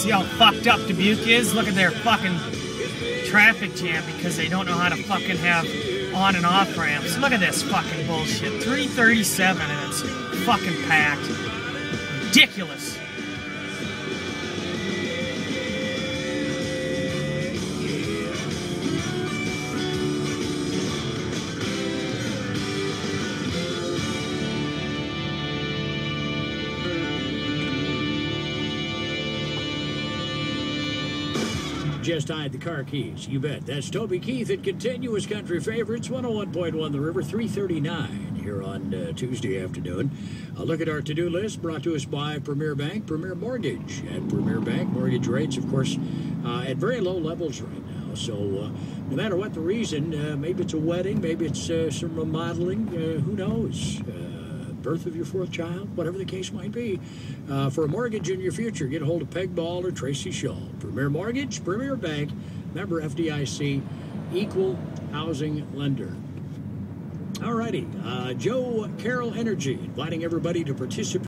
See how fucked up Dubuque is? Look at their fucking traffic jam because they don't know how to fucking have on and off ramps. Look at this fucking bullshit. 337 and it's fucking packed. Ridiculous. Just hide the car keys. You bet. That's Toby Keith at Continuous Country Favorites, 101.1 The River, 339 here on Tuesday afternoon. A look at our to-do list brought to us by Premier Bank, Premier Mortgage. At Premier Bank, mortgage rates, of course, at very low levels right now. So no matter what the reason, maybe it's a wedding, maybe it's some remodeling, who knows? Birth of your fourth child, whatever the case might be. For a mortgage in your future, get a hold of Peg Ball or Tracy Shaw. Premier Mortgage, Premier Bank, member FDIC, equal housing lender. All righty, Joe Carroll Energy, inviting everybody to participate.